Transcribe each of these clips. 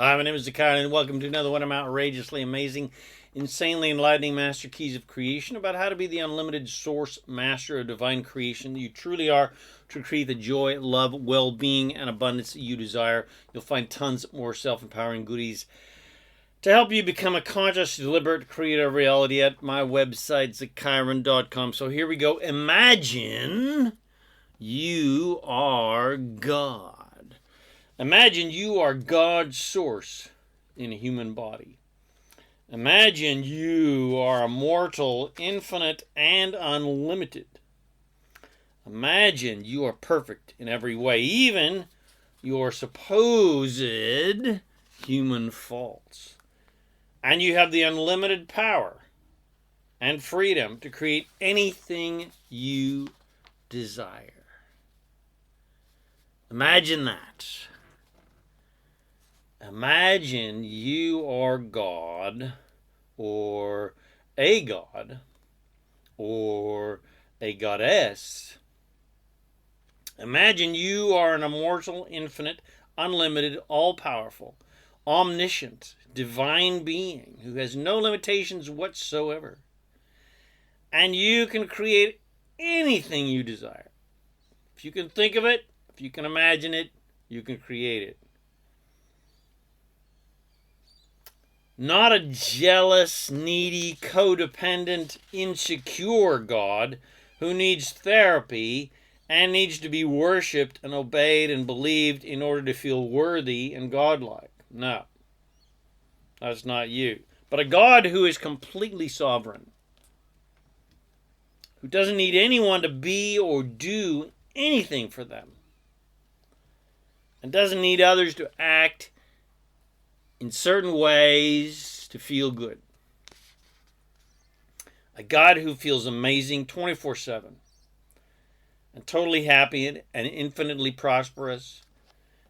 Hi, my name is ZaKaiRan, and welcome to another one of my outrageously amazing, insanely enlightening master keys of creation about how to be the unlimited source master of divine creation that you truly are to create the joy, love, well-being, and abundance that you desire. You'll find tons more self-empowering goodies to help you become a conscious, deliberate creator of reality at my website, ZaKaiRan.com. So here we go. Imagine you are God. Imagine you are God's source in a human body. Imagine you are immortal, infinite, and unlimited. Imagine you are perfect in every way, even your supposed human faults. And you have the unlimited power and freedom to create anything you desire. Imagine that. Imagine you are God, or a god, or a goddess. Imagine you are an immortal, infinite, unlimited, all-powerful, omniscient, divine being who has no limitations whatsoever. And you can create anything you desire. If you can think of it, if you can imagine it, you can create it. Not a jealous, needy, codependent, insecure God who needs therapy and needs to be worshipped and obeyed and believed in order to feel worthy and godlike. No, that's not you. But a God who is completely sovereign, who doesn't need anyone to be or do anything for them, and doesn't need others to act in certain ways to feel good. A God who feels amazing 24/7 and totally happy and infinitely prosperous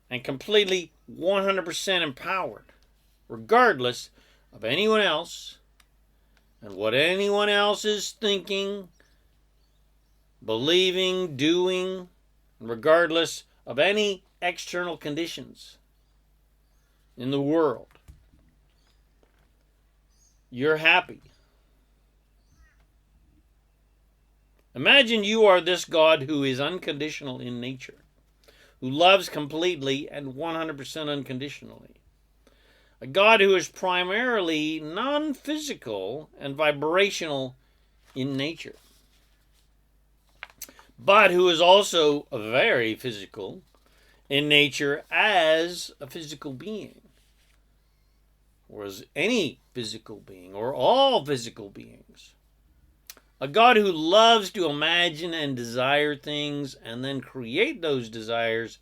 and completely 100% empowered, regardless of anyone else and what anyone else is thinking, believing, doing, regardless of any external conditions in the world. You're happy. Imagine you are this God who is unconditional in nature, who loves completely and 100% unconditionally. A God who is primarily non-physical and vibrational in nature, but who is also very physical in nature as a physical being, or as any physical being, or all physical beings. A God who loves to imagine and desire things and then create those desires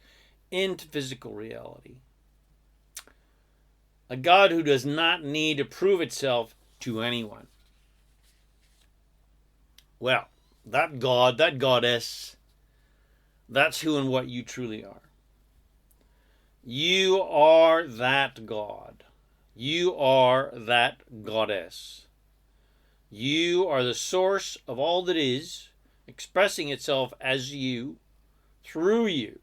into physical reality. A God who does not need to prove itself to anyone. Well, that God, that goddess, that's who and what you truly are. You are that God. You are that goddess. You are the source of all that is, expressing itself as you, through you.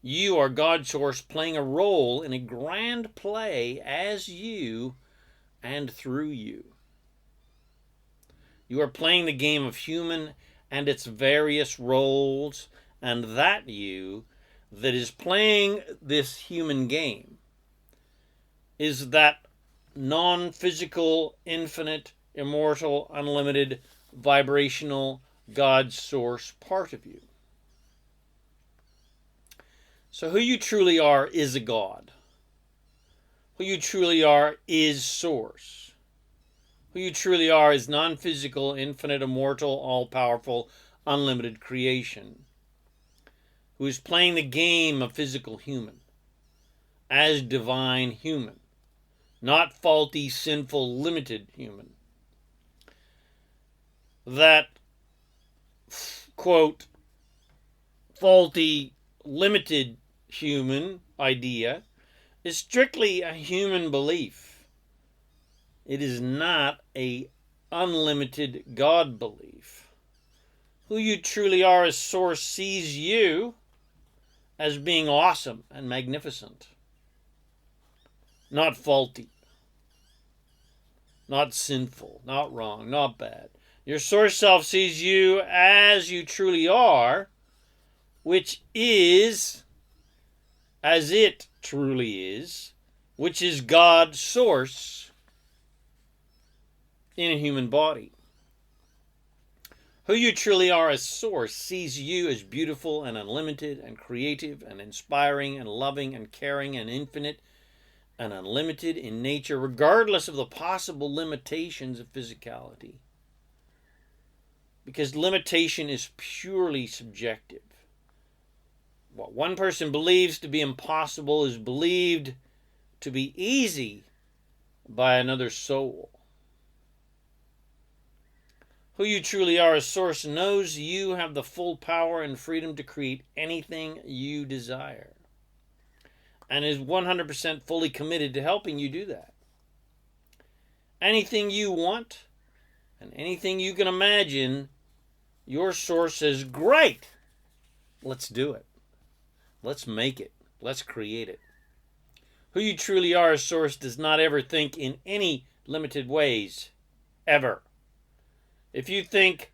You are God's source playing a role in a grand play as you and through you. You are playing the game of human and its various roles, and that you that is playing this human game is that non-physical, infinite, immortal, unlimited, vibrational God source part of you. So who you truly are is a God. Who you truly are is source. Who you truly are is non-physical, infinite, immortal, all-powerful, unlimited creation, who is playing the game of physical human as divine human, not faulty, sinful, limited human. That, quote, faulty, limited human idea is strictly a human belief. It is not a unlimited God belief. Who you truly are as source sees you as being awesome and magnificent. not faulty, not sinful, not wrong, not bad. Your source self sees you as you truly are, which is as it truly is, which is God's source in a human body. Who you truly are as source sees you as beautiful and unlimited and creative and inspiring and loving and caring and infinite and unlimited in nature, regardless of the possible limitations of physicality. Because limitation is purely subjective. What one person believes to be impossible is believed to be easy by another soul. Who you truly are as source knows you have the full power and freedom to create anything you desire, and is 100% fully committed to helping you do that. Anything you want and anything you can imagine, your source says, great, let's do it. Let's make it. Let's create it. Who you truly are as source does not ever think in any limited ways, ever. If you think,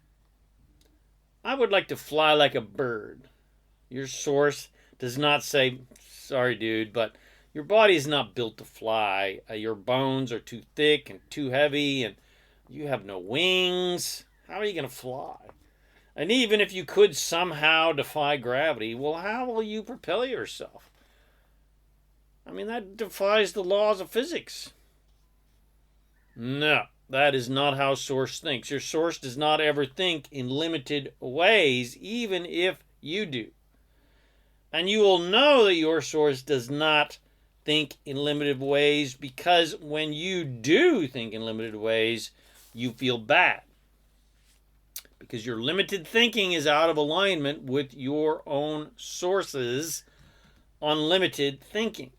I would like to fly like a bird, your source does not say, sorry dude, but your body is not built to fly. Your bones are too thick and too heavy, and you have no wings. How are you going to fly? And even if you could somehow defy gravity, well, how will you propel yourself? I mean, that defies the laws of physics. No. That is not how source thinks. Your source does not ever think in limited ways, even if you do. And you will know that your source does not think in limited ways, because when you do think in limited ways, you feel bad. Because your limited thinking is out of alignment with your own source's unlimited thinking.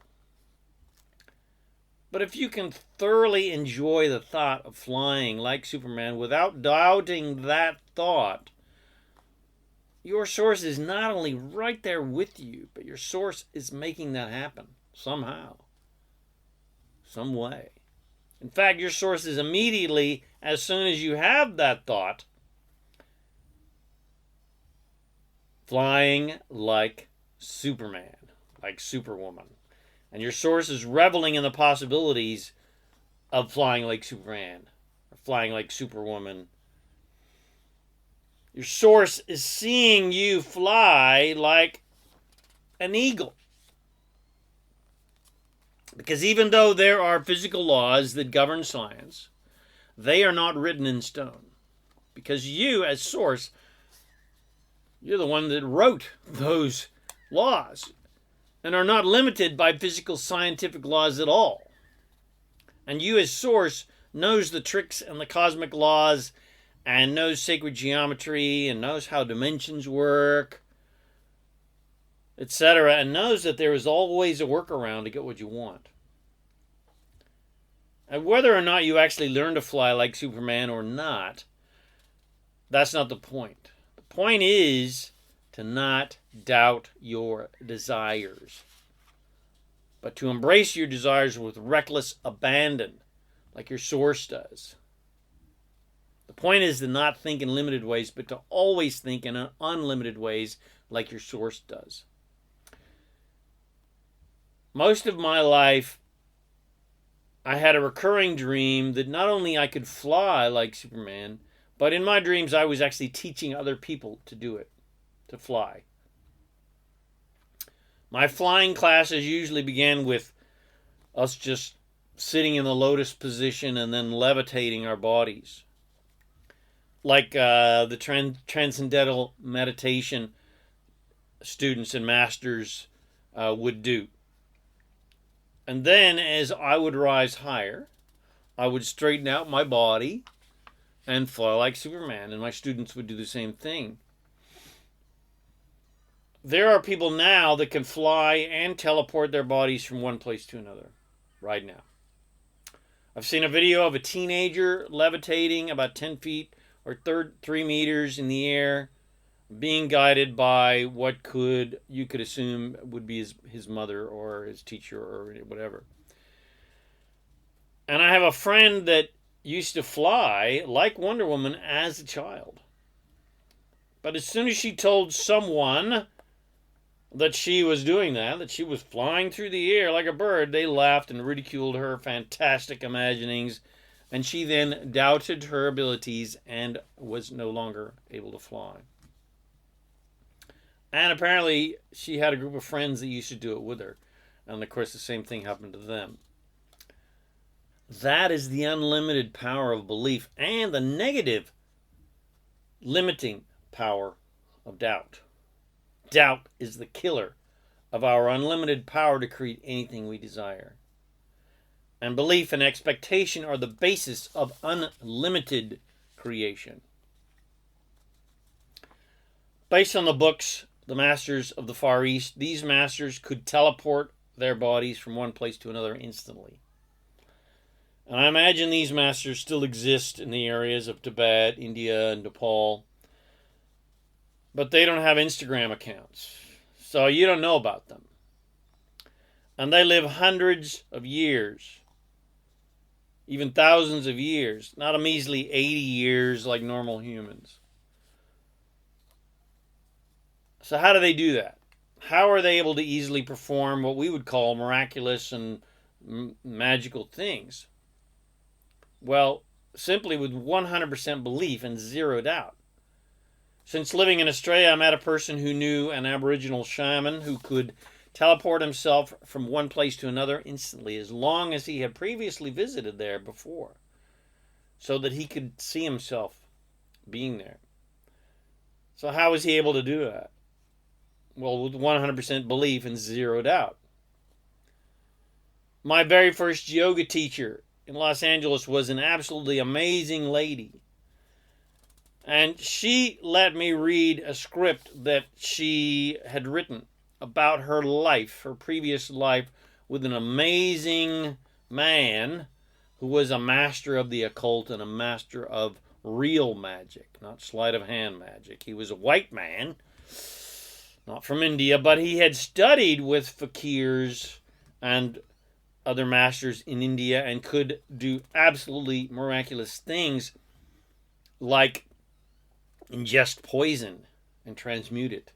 But if you can thoroughly enjoy the thought of flying like Superman without doubting that thought, your source is not only right there with you, but your source is making that happen somehow, some way. In fact, your source is immediately, as soon as you have that thought, flying like Superman, like Superwoman. And your source is reveling in the possibilities of flying like Superman, or flying like Superwoman. Your source is seeing you fly like an eagle. Because even though there are physical laws that govern science, they are not written in stone. Because you, as source, you're the one that wrote those laws, and are not limited by physical scientific laws at all. And you as source knows the tricks and the cosmic laws, and knows sacred geometry, and knows how dimensions work, etc., and knows that there is always a workaround to get what you want. And whether or not you actually learn to fly like Superman or not, that's not the point. The point is to not doubt your desires, but to embrace your desires with reckless abandon, like your source does. The point is to not think in limited ways, but to always think in unlimited ways, like your source does. Most of my life, I had a recurring dream that not only I could fly like Superman, but in my dreams I was actually teaching other people to do it, to fly. My flying classes usually began with us just sitting in the lotus position and then levitating our bodies, like the transcendental meditation students and masters would do. And then as I would rise higher, I would straighten out my body and fly like Superman, and my students would do the same thing. There are people now that can fly and teleport their bodies from one place to another right now. I've seen a video of a teenager levitating about 10 feet or 3 meters in the air, being guided by what you could assume would be his mother or his teacher or whatever. And I have a friend that used to fly like Wonder Woman as a child. But as soon as she told someone that she was doing that she was flying through the air like a bird, they laughed and ridiculed her fantastic imaginings, and she then doubted her abilities and was no longer able to fly. And apparently she had a group of friends that used to do it with her. And of course the same thing happened to them. That is the unlimited power of belief and the negative limiting power of doubt. Doubt is the killer of our unlimited power to create anything we desire. And belief and expectation are the basis of unlimited creation. Based on the books, the masters of the Far East, these masters could teleport their bodies from one place to another instantly. And I imagine these masters still exist in the areas of Tibet, India, and Nepal. But they don't have Instagram accounts, so you don't know about them. And they live hundreds of years, even thousands of years, not a measly 80 years like normal humans. So how do they do that? How are they able to easily perform what we would call miraculous and magical things? Well, simply with 100% belief and zero doubt. Since living in Australia, I met a person who knew an Aboriginal shaman who could teleport himself from one place to another instantly, as long as he had previously visited there before, so that he could see himself being there. So how was he able to do that? Well, with 100% belief and zero doubt. My very first yoga teacher in Los Angeles was an absolutely amazing lady. And she let me read a script that she had written about her life, her previous life, with an amazing man who was a master of the occult and a master of real magic, not sleight of hand magic. He was a white man, not from India, but he had studied with fakirs and other masters in India and could do absolutely miraculous things like ingest poison and transmute it.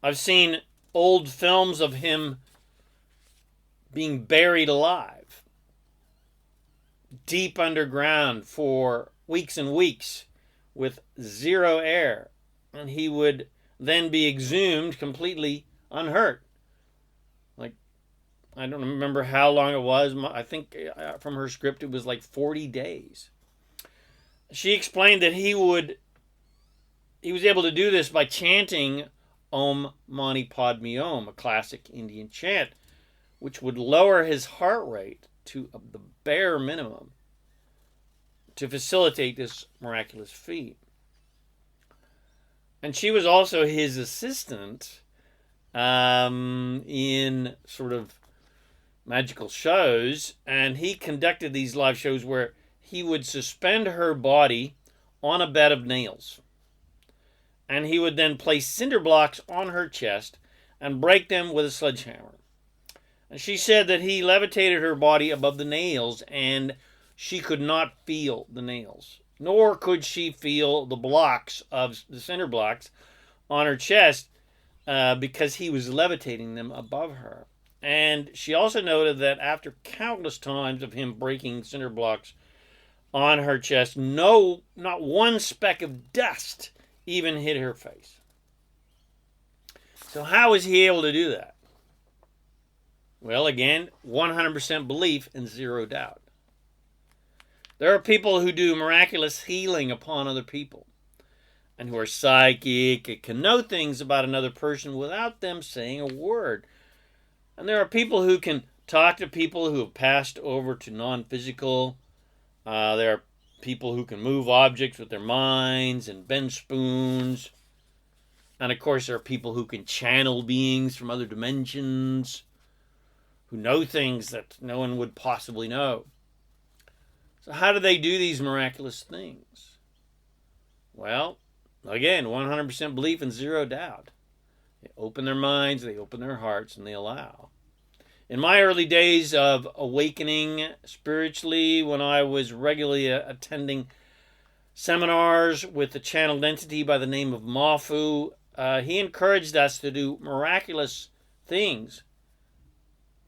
I've seen old films of him being buried alive, deep underground for weeks and weeks with zero air, and he would then be exhumed completely unhurt. Like, I don't remember how long it was. I think from her script it was like 40 days. She explained that he was able to do this by chanting Om Mani Padme Om, a classic Indian chant, which would lower his heart rate to the bare minimum to facilitate this miraculous feat. And she was also his assistant in sort of magical shows, and he conducted these live shows where he would suspend her body on a bed of nails. And he would then place cinder blocks on her chest and break them with a sledgehammer. And she said that he levitated her body above the nails, and she could not feel the nails, nor could she feel the blocks of the cinder blocks on her chest because he was levitating them above her. And she also noted that after countless times of him breaking cinder blocks on her chest, not one speck of dust even hit her face. So how is he able to do that? Well, again, 100% belief and zero doubt. There are people who do miraculous healing upon other people and who are psychic and can know things about another person without them saying a word. And there are people who can talk to people who have passed over to non-physical. There are people who can move objects with their minds and bend spoons. And of course, there are people who can channel beings from other dimensions, who know things that no one would possibly know. So how do they do these miraculous things? Well, again, 100% belief and zero doubt. They open their minds, they open their hearts, and they allow. In my early days of awakening spiritually, when I was regularly attending seminars with a channeled entity by the name of Mafu, he encouraged us to do miraculous things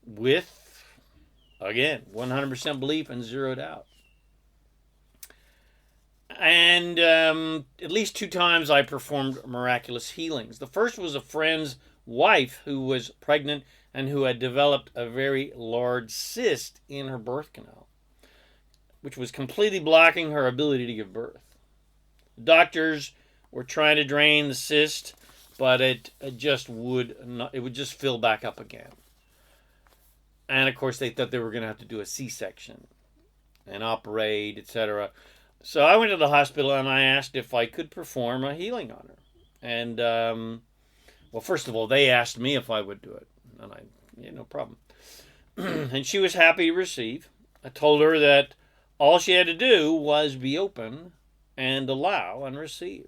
with, again, 100% belief and zero doubt. And at least 2 times I performed miraculous healings. The first was a friend's wife who was pregnant and who had developed a very large cyst in her birth canal, which was completely blocking her ability to give birth. The doctors were trying to drain the cyst, but it just would not, it would just fill back up again. And of course they thought they were going to have to do a C-section and operate, etc. So I went to the hospital and I asked if I could perform a healing on her. And, well, first of all, they asked me if I would do it. And I, yeah, no problem. And she was happy to receive. I told her that all she had to do was be open and allow and receive.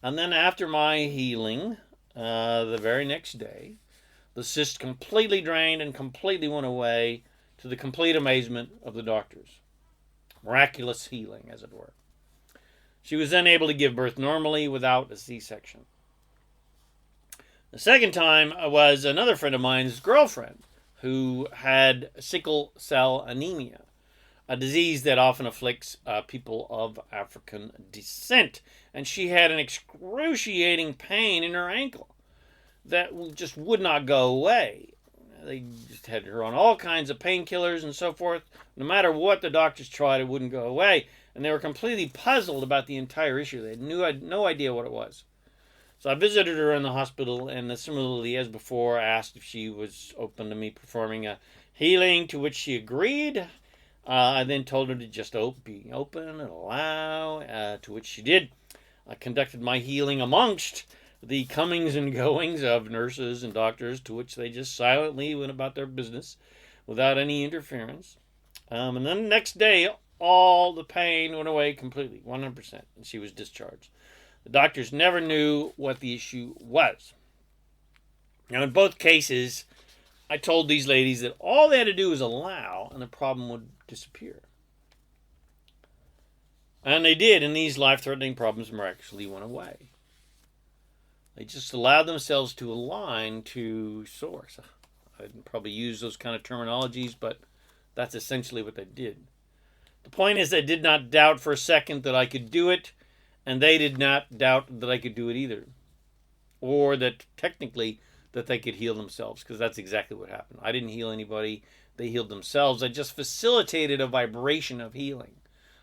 And then after my healing, the very next day, the cyst completely drained and completely went away, to the complete amazement of the doctors. Miraculous healing, as it were. She was then able to give birth normally without a C-section. The second time was another friend of mine's girlfriend who had sickle cell anemia, a disease that often afflicts people of African descent. And she had an excruciating pain in her ankle that just would not go away. They just had her on all kinds of painkillers and so forth. No matter what the doctors tried, it wouldn't go away. And they were completely puzzled about the entire issue. They had no idea what it was. So I visited her in the hospital and similarly as before asked if she was open to me performing a healing, to which she agreed. I then told her to just be open and allow, to which she did. I conducted my healing amongst the comings and goings of nurses and doctors, to which they just silently went about their business without any interference. And then the next day, all the pain went away completely, 100%, and she was discharged. The doctors never knew what the issue was. Now, in both cases, I told these ladies that all they had to do was allow, and the problem would disappear. And they did, and these life-threatening problems miraculously went away. They just allowed themselves to align to Source. I didn't probably use those kind of terminologies, but that's essentially what they did. The point is, they did not doubt for a second that I could do it, and they did not doubt that I could do it either. Or that, technically, that they could heal themselves, because that's exactly what happened. I didn't heal anybody. They healed themselves. I just facilitated a vibration of healing.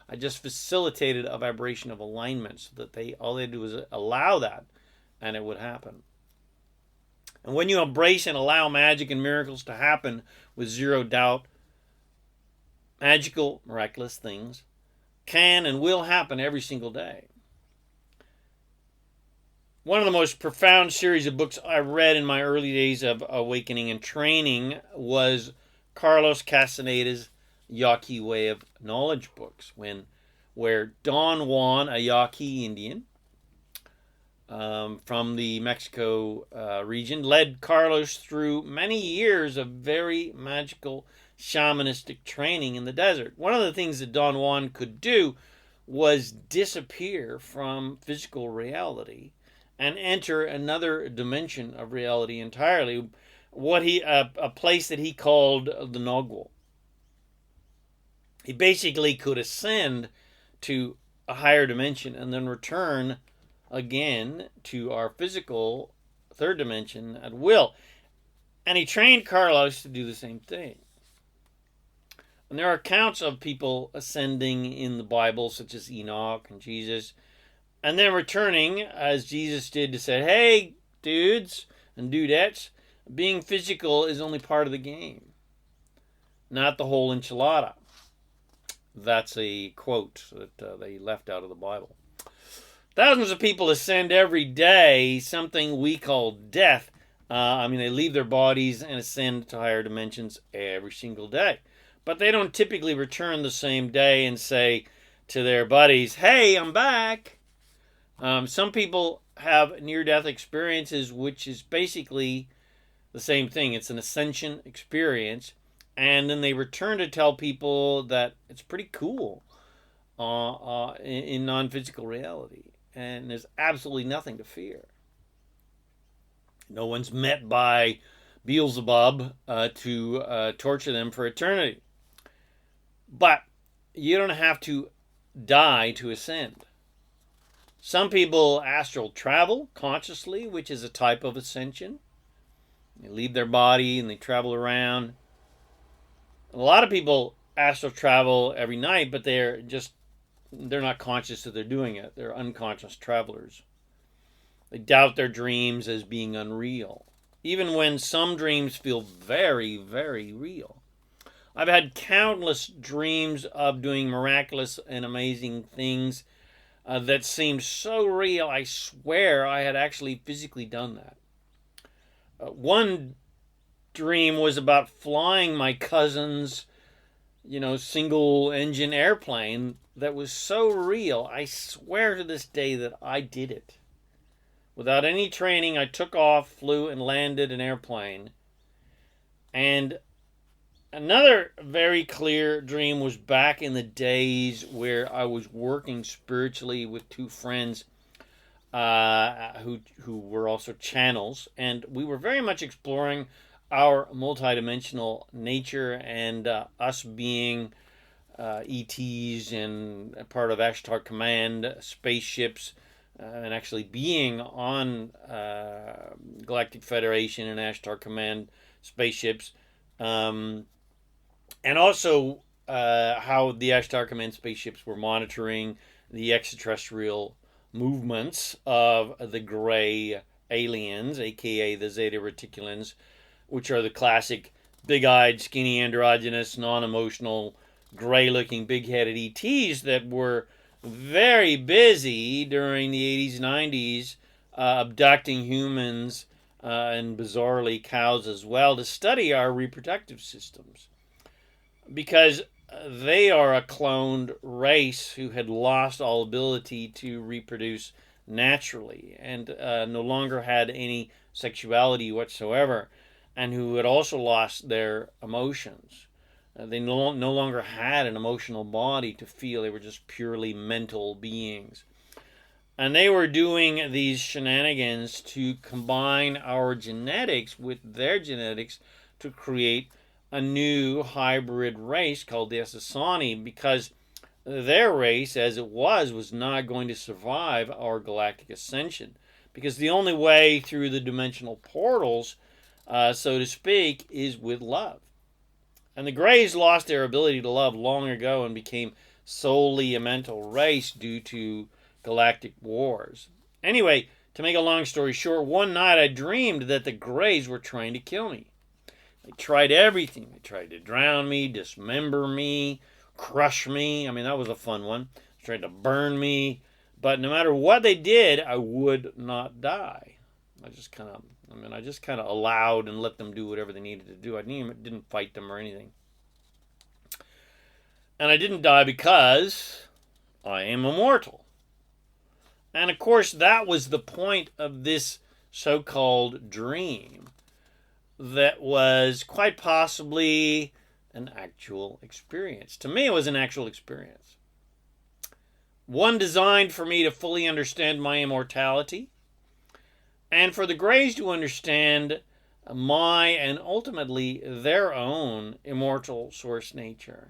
I just facilitated a vibration of alignment, so that all they had to do was allow that, and it would happen. And when you embrace and allow magic and miracles to happen with zero doubt, magical, miraculous things can and will happen every single day. One of the most profound series of books I read in my early days of awakening and training was Carlos Castaneda's Yaqui Way of Knowledge books, where Don Juan, a Yaqui Indian, from the Mexico region, led Carlos through many years of very magical shamanistic training in the desert. One of the things that Don Juan could do was disappear from physical reality and enter another dimension of reality entirely, a place that he called the Nogwal. He basically could ascend to a higher dimension and then return again to our physical third dimension at will. And he trained Carlos to do the same thing. And there are accounts of people ascending in the Bible, such as Enoch and Jesus, and then returning, as Jesus did, to say, hey, dudes and dudettes, being physical is only part of the game, not the whole enchilada. That's a quote that they left out of the Bible. Thousands of people ascend every day, something we call death. They leave their bodies and ascend to higher dimensions every single day. But they don't typically return the same day and say to their buddies, hey, I'm back. Some people have near-death experiences, which is basically the same thing. It's an ascension experience. And then they return to tell people that it's pretty cool in non-physical reality. And there's absolutely nothing to fear. No one's met by Beelzebub to torture them for eternity. But you don't have to die to ascend. Some people astral travel consciously, which is a type of ascension. They leave their body and they travel around. A lot of people astral travel every night, but they're not conscious that they're doing it. They're unconscious travelers. They doubt their dreams as being unreal, even when some dreams feel very, very real. I've had countless dreams of doing miraculous and amazing things that seemed so real, I swear I had actually physically done that. One dream was about flying my cousin's, single engine airplane that was so real, I swear to this day that I did it. Without any training, I took off, flew, and landed an airplane. And another very clear dream was back in the days where I was working spiritually with two friends who were also channels, and we were very much exploring our multidimensional nature and us being ETs and a part of Ashtar Command spaceships, and actually being on Galactic Federation and Ashtar Command spaceships. And also how the Ashtar Command spaceships were monitoring the extraterrestrial movements of the gray aliens, aka the Zeta Reticulans, which are the classic big-eyed, skinny, androgynous, non-emotional, gray-looking, big-headed ETs that were very busy during the 80s, 90s, abducting humans and bizarrely cows as well to study our reproductive systems. Because they are a cloned race who had lost all ability to reproduce naturally and no longer had any sexuality whatsoever, and who had also lost their emotions. They no longer had an emotional body to feel. They were just purely mental beings. And they were doing these shenanigans to combine our genetics with their genetics to create a new hybrid race called the Essassani, because their race, as it was not going to survive our galactic ascension. Because the only way through the dimensional portals, so to speak, is with love. And the Greys lost their ability to love long ago and became solely a mental race due to galactic wars. Anyway, to make a long story short, one night I dreamed that the Greys were trying to kill me. They tried everything. They tried to drown me, dismember me, crush me. I mean, that was a fun one. They tried to burn me. But no matter what they did, I would not die. I just kind of allowed and let them do whatever they needed to do. I didn't fight them or anything. And I didn't die because I am immortal. And of course, that was the point of this so-called dream that was quite possibly an actual experience. To me, it was an actual experience. One designed for me to fully understand my immortality, and for the Greys to understand my and ultimately their own immortal source nature.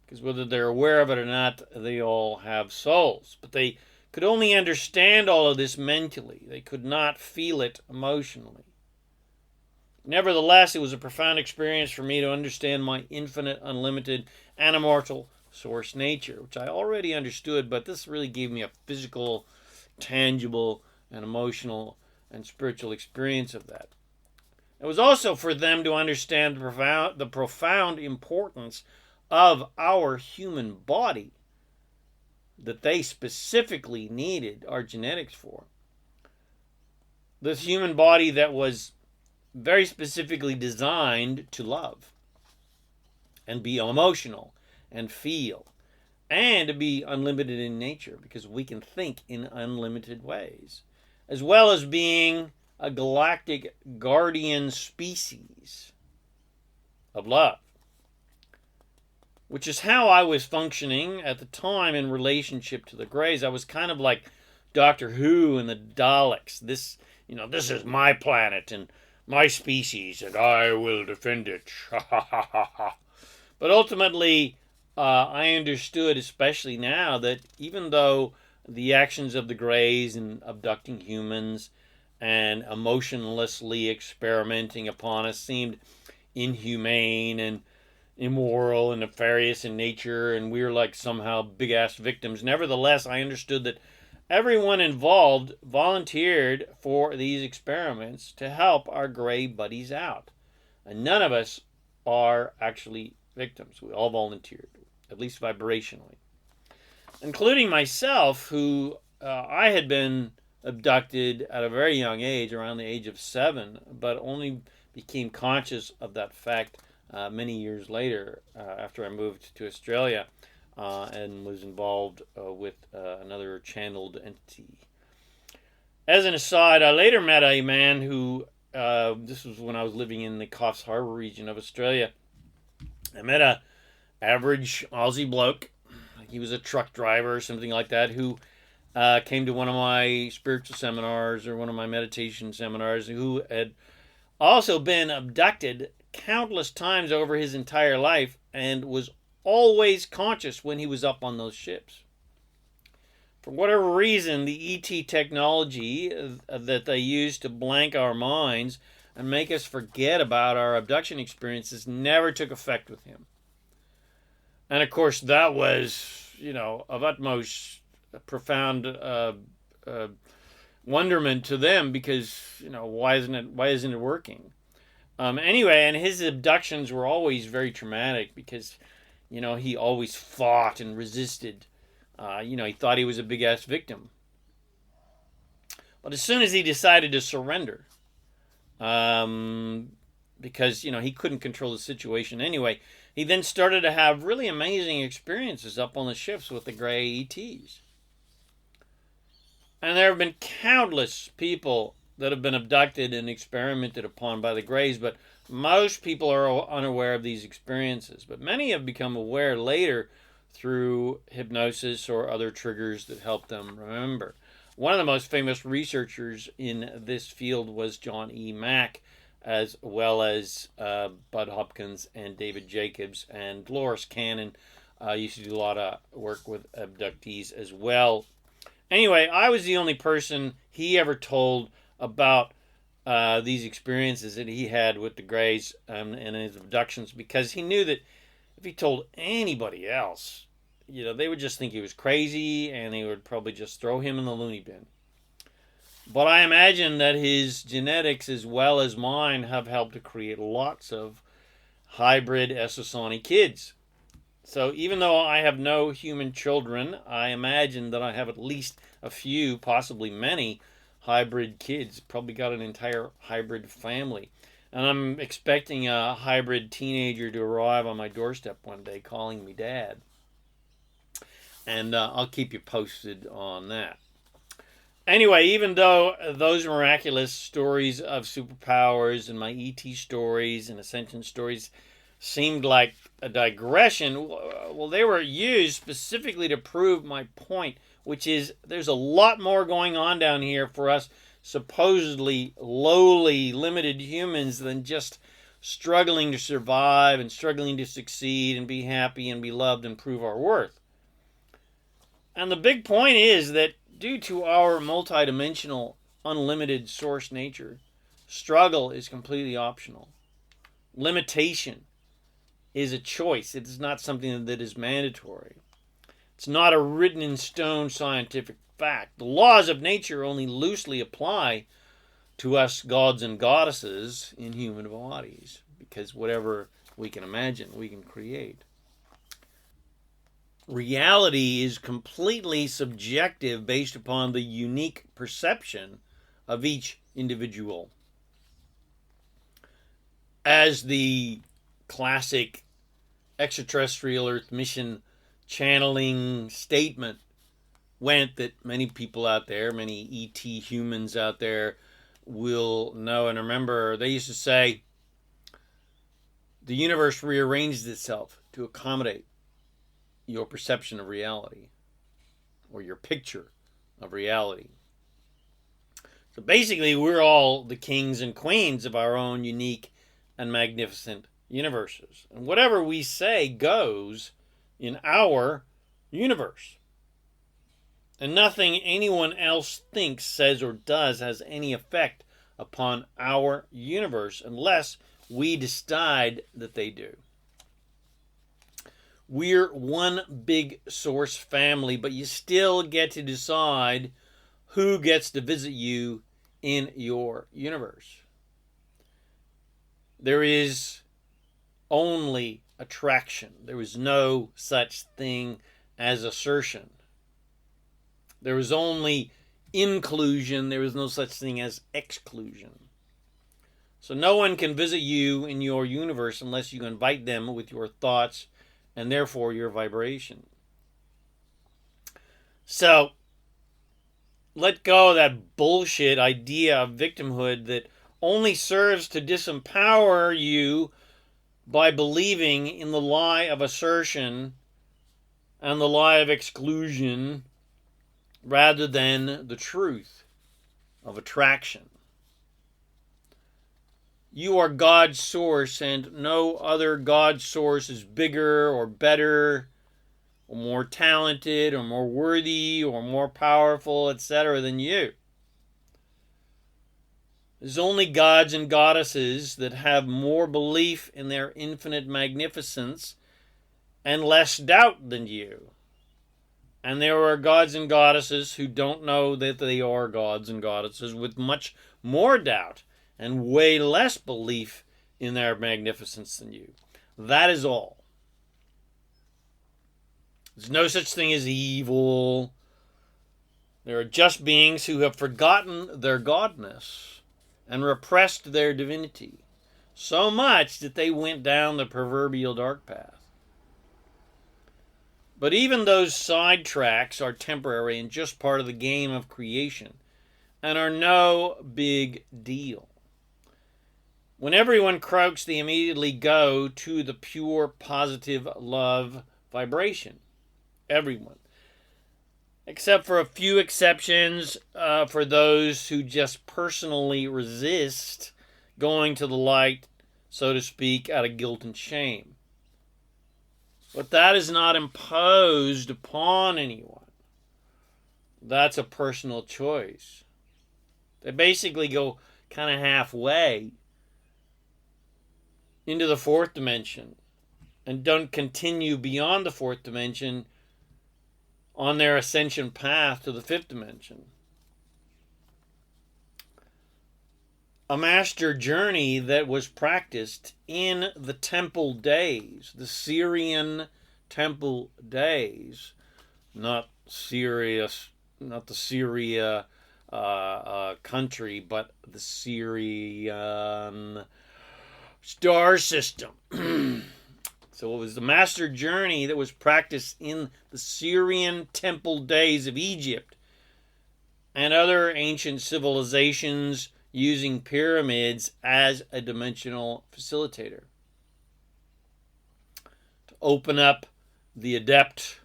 Because whether they're aware of it or not, they all have souls. But they could only understand all of this mentally. They could not feel it emotionally. Nevertheless, it was a profound experience for me to understand my infinite, unlimited, and immortal source nature, which I already understood, but this really gave me a physical, tangible, and emotional and spiritual experience of that. It was also for them to understand the profound importance of our human body that they specifically needed our genetics for. This human body that was very specifically designed to love and be emotional and feel and to be unlimited in nature, because we can think in unlimited ways, as well as being a galactic guardian species of love, which is how I was functioning at the time in relationship to the Greys. I was kind of like Doctor Who and the Daleks. This is my planet and my species, and I will defend it. But ultimately, I understood, especially now, that even though the actions of the Greys in abducting humans and emotionlessly experimenting upon us seemed inhumane and immoral and nefarious in nature, and we were like somehow big-ass victims, nevertheless, I understood that everyone involved volunteered for these experiments to help our Grey buddies out. And none of us are actually victims. We all volunteered, at least vibrationally. Including myself, who I had been abducted at a very young age, around the age of 7, but only became conscious of that fact many years later, after I moved to Australia. And was involved with another channeled entity. As an aside, I later met a man who, this was when I was living in the Coffs Harbour region of Australia. I met a average Aussie bloke. He was a truck driver or something like that, who came to one of my spiritual seminars or one of my meditation seminars, who had also been abducted countless times over his entire life and was always conscious when he was up on those ships. For whatever reason, the ET technology that they used to blank our minds and make us forget about our abduction experiences never took effect with him. And of course, that was, of utmost profound wonderment to them, because, why isn't it working? Anyway, and his abductions were always very traumatic because he always fought and resisted. He thought he was a big-ass victim. But as soon as he decided to surrender, because, he couldn't control the situation anyway, he then started to have really amazing experiences up on the ships with the Grey ETs. And there have been countless people that have been abducted and experimented upon by the Greys, but most people are unaware of these experiences, but many have become aware later through hypnosis or other triggers that help them remember. One of the most famous researchers in this field was John E. Mack, as well as Bud Hopkins and David Jacobs, and Dolores Cannon used to do a lot of work with abductees as well. Anyway, I was the only person he ever told about these experiences that he had with the Greys and his abductions, because he knew that if he told anybody else, they would just think he was crazy and they would probably just throw him in the loony bin. But I imagine that his genetics as well as mine have helped to create lots of hybrid Essassani kids. So even though I have no human children, I imagine that I have at least a few, possibly many, hybrid kids. Probably got an entire hybrid family. And I'm expecting a hybrid teenager to arrive on my doorstep one day calling me Dad. And I'll keep you posted on that. Anyway, even though those miraculous stories of superpowers and my ET stories and ascension stories seemed like a digression, well, they were used specifically to prove my point, which is there's a lot more going on down here for us supposedly lowly, limited humans than just struggling to survive and struggling to succeed and be happy and be loved and prove our worth. And the big point is that due to our multidimensional, unlimited source nature, struggle is completely optional. Limitation is a choice. It is not something that is mandatory. It's not a written in stone scientific fact. The laws of nature only loosely apply to us gods and goddesses in human bodies, because whatever we can imagine, we can create. Reality is completely subjective based upon the unique perception of each individual. As the classic extraterrestrial Earth mission channeling statement went, that many people out there, many ET humans out there, will know and remember, they used to say the universe rearranged itself to accommodate your perception of reality or your picture of reality. So basically, we're all the kings and queens of our own unique and magnificent universes. And whatever we say goes in our universe. And nothing anyone else thinks, says, or does has any effect upon our universe unless we decide that they do. We're one big source family, but you still get to decide who gets to visit you in your universe. There is only attraction. There is no such thing as assertion. There is only inclusion. There is no such thing as exclusion. So no one can visit you in your universe unless you invite them with your thoughts and therefore your vibration. So let go of that bullshit idea of victimhood that only serves to disempower you by believing in the lie of assertion and the lie of exclusion rather than the truth of attraction. You are God's source, and no other God source is bigger or better or more talented or more worthy or more powerful, etc. than you. There's only gods and goddesses that have more belief in their infinite magnificence and less doubt than you. And there are gods and goddesses who don't know that they are gods and goddesses with much more doubt and way less belief in their magnificence than you. That is all. There's no such thing as evil. There are just beings who have forgotten their godness and repressed their divinity so much that they went down the proverbial dark path. But even those sidetracks are temporary and just part of the game of creation and are no big deal. When everyone croaks, they immediately go to the pure positive love vibration. Everyone. Except for a few exceptions for those who just personally resist going to the light, so to speak, out of guilt and shame. But that is not imposed upon anyone. That's a personal choice. They basically go kind of halfway into the fourth dimension and don't continue beyond the fourth dimension on their ascension path to the fifth dimension. A master journey that was practiced in the temple days, the Syrian temple days, not Syria country, but the Syrian star system. So it was the master journey that was practiced in the Syrian temple days of Egypt and other ancient civilizations using pyramids as a dimensional facilitator. To open up the adept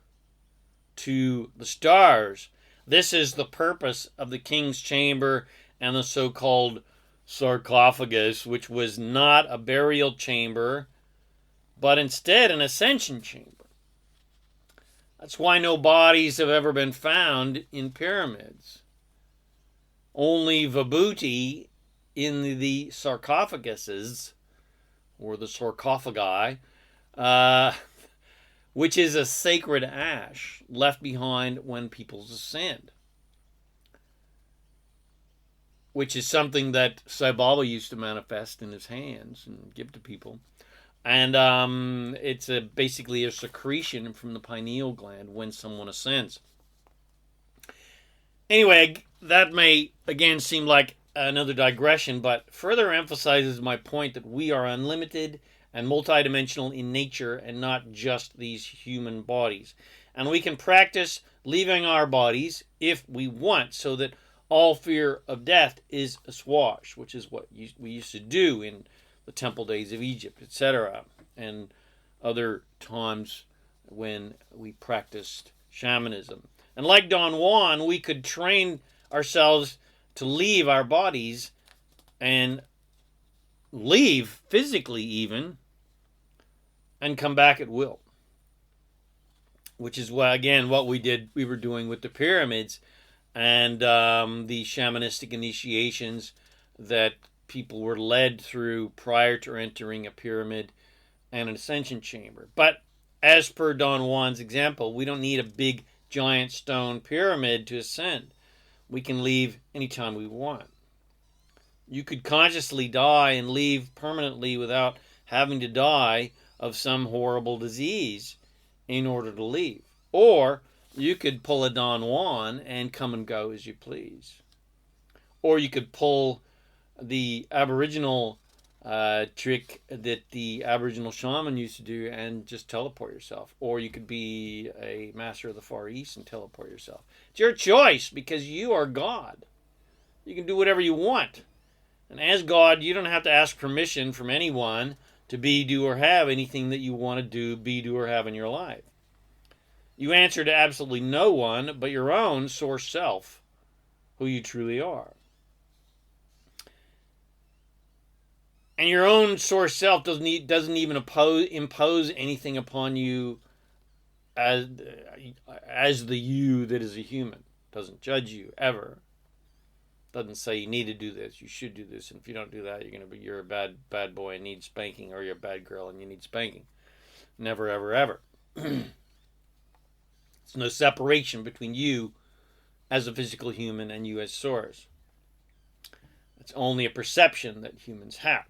to the stars. This is the purpose of the king's chamber and the so-called sarcophagus, which was not a burial chamber, but instead an ascension chamber. That's why no bodies have ever been found in pyramids. Only vibhuti in the sarcophaguses, or the sarcophagi, which is a sacred ash left behind when people ascend. Which is something that Sai Baba used to manifest in his hands and give to people. And it's basically a secretion from the pineal gland when someone ascends. Anyway, that may, again, seem like another digression, but further emphasizes my point that we are unlimited and multidimensional in nature and not just these human bodies. And we can practice leaving our bodies if we want, so that all fear of death is assuaged, which is what we used to do in the temple days of Egypt, etc., and other times when we practiced shamanism. And like Don Juan, we could train ourselves to leave our bodies and leave physically even and come back at will, which is what we were doing with the pyramids and the shamanistic initiations that people were led through prior to entering a pyramid and an ascension chamber. But as per Don Juan's example, we don't need a big giant stone pyramid to ascend. We can leave anytime we want. You could consciously die and leave permanently without having to die of some horrible disease in order to leave. Or you could pull a Don Juan and come and go as you please. Or you could pull the Aboriginal trick that the Aboriginal shaman used to do and just teleport yourself. Or you could be a master of the Far East and teleport yourself. It's your choice because you are God. You can do whatever you want. And as God, you don't have to ask permission from anyone to be, do, or have anything that you want to do, be, do, or have in your life. You answer to absolutely no one but your own source self, who you truly are. And your own source self doesn't even impose anything upon you as the you that is a human. Doesn't judge you ever. Doesn't say you need to do this, you should do this, and if you don't do that, you're a bad boy and need spanking, or you're a bad girl and you need spanking. Never, ever, ever. There's no separation between you as a physical human and you as source. It's only a perception that humans have.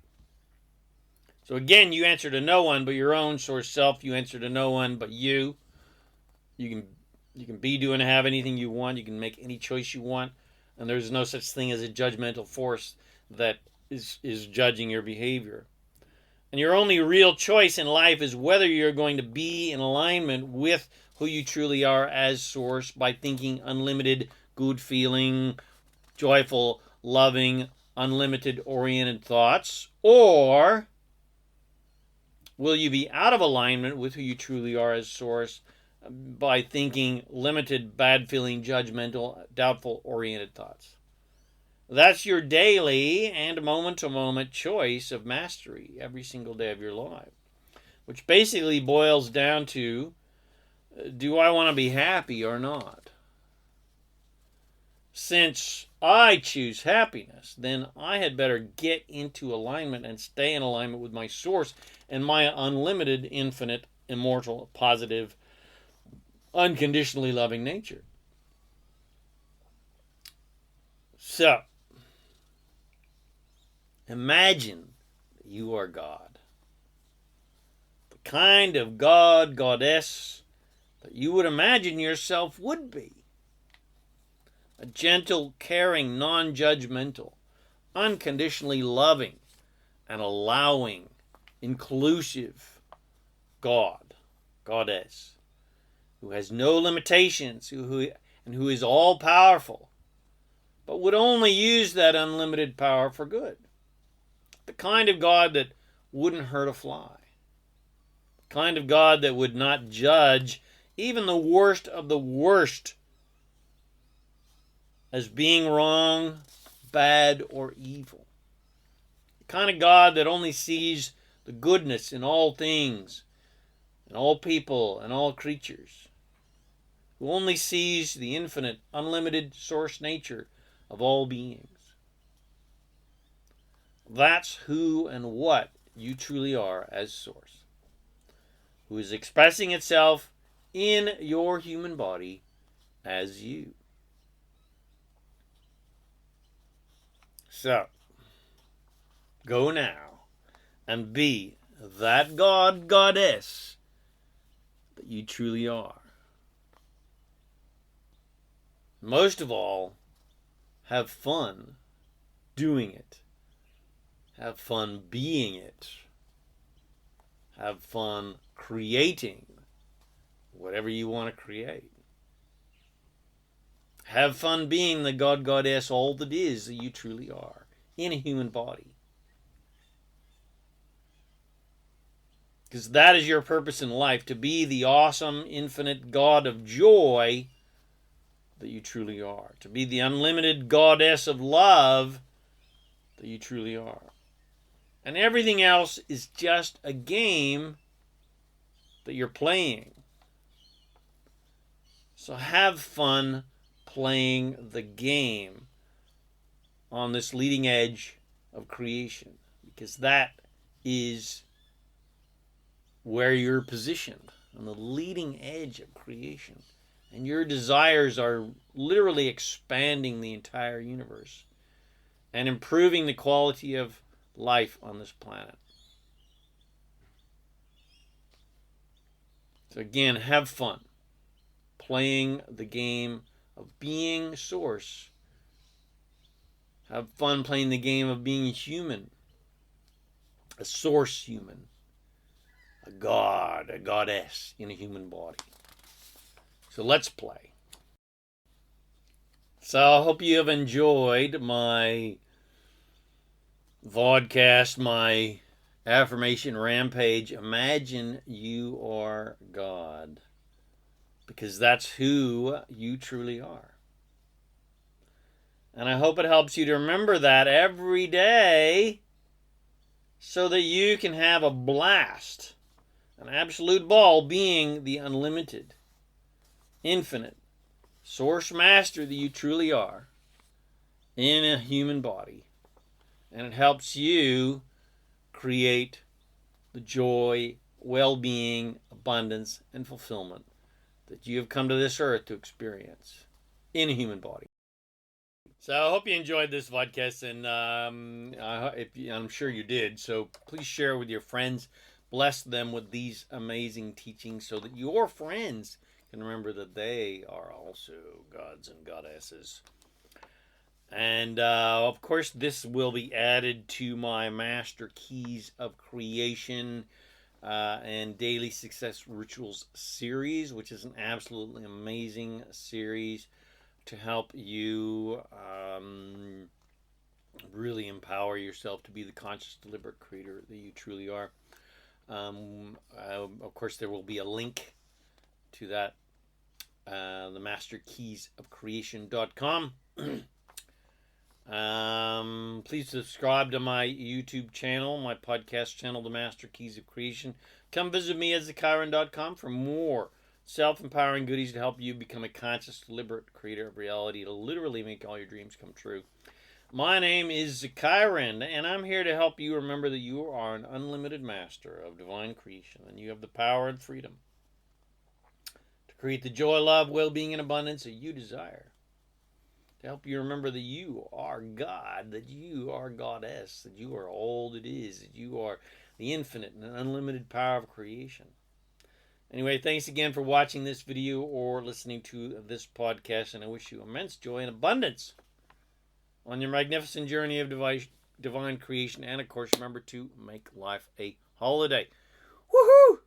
So again, you answer to no one but your own source self. You answer to no one but you. You can be, do, and have anything you want. You can make any choice you want. And there's no such thing as a judgmental force that is judging your behavior. And your only real choice in life is whether you're going to be in alignment with who you truly are as source by thinking unlimited, good feeling, joyful, loving, unlimited oriented thoughts, or will you be out of alignment with who you truly are as source by thinking limited, bad-feeling, judgmental, doubtful-oriented thoughts? That's your daily and moment-to-moment choice of mastery every single day of your life, which basically boils down to, do I want to be happy or not? Since I choose happiness, then I had better get into alignment and stay in alignment with my source and my unlimited, infinite, immortal, positive, unconditionally loving nature. So, imagine that you are God. The kind of God, goddess that you would imagine yourself would be. A gentle, caring, non-judgmental, unconditionally loving, and allowing, inclusive God, goddess, who has no limitations, who is all-powerful, but would only use that unlimited power for good. The kind of God that wouldn't hurt a fly. The kind of God that would not judge even the worst of the worst as being wrong, bad, or evil. The kind of God that only sees the goodness in all things, in all people, and all creatures. Who only sees the infinite, unlimited source nature of all beings. That's who and what you truly are as source. Who is expressing itself in your human body as you. So, go now and be that God, goddess that you truly are. Most of all, have fun doing it. Have fun being it. Have fun creating whatever you want to create. Have fun being the God, Goddess, all that is that you truly are in a human body. Because that is your purpose in life, to be the awesome, infinite God of joy that you truly are. To be the unlimited Goddess of love that you truly are. And everything else is just a game that you're playing. So have fun playing the game on this leading edge of creation, because that is where you're positioned, on the leading edge of creation. And your desires are literally expanding the entire universe and improving the quality of life on this planet. So again, have fun playing the game of being source. Have fun playing the game of being human, a source human, a god, a goddess in a human body. So let's play. So I hope you have enjoyed my vodcast, my affirmation rampage. Imagine you are God, because that's who you truly are. And I hope it helps you to remember that every day so that you can have a blast, an absolute ball, being the unlimited, infinite source master that you truly are in a human body. And it helps you create the joy, well-being, abundance, and fulfillment that you have come to this earth to experience in a human body. So I hope you enjoyed this podcast, and I'm sure you did. So please share with your friends. Bless them with these amazing teachings so that your friends can remember that they are also gods and goddesses. And of course, this will be added to my Master Keys of Creation and Daily Success Rituals series, which is an absolutely amazing series to help you really empower yourself to be the conscious, deliberate creator that you truly are. Of course, there will be a link to that, the masterkeysofcreation.com. Please subscribe to my YouTube channel, my podcast channel, The Master Keys of Creation. Come visit me at ZaKaiRan.com for more self-empowering goodies to help you become a conscious, deliberate creator of reality to literally make all your dreams come true. My name is ZaKaiRan, and I'm here to help you remember that you are an unlimited master of divine creation, and you have the power and freedom to create the joy, love, well-being, and abundance that you desire. To help you remember that you are God, that you are Goddess, that you are all that is, that you are the infinite and unlimited power of creation. Anyway, thanks again for watching this video or listening to this podcast, and I wish you immense joy and abundance on your magnificent journey of divine creation. And, of course, remember to make life a holiday. Woohoo!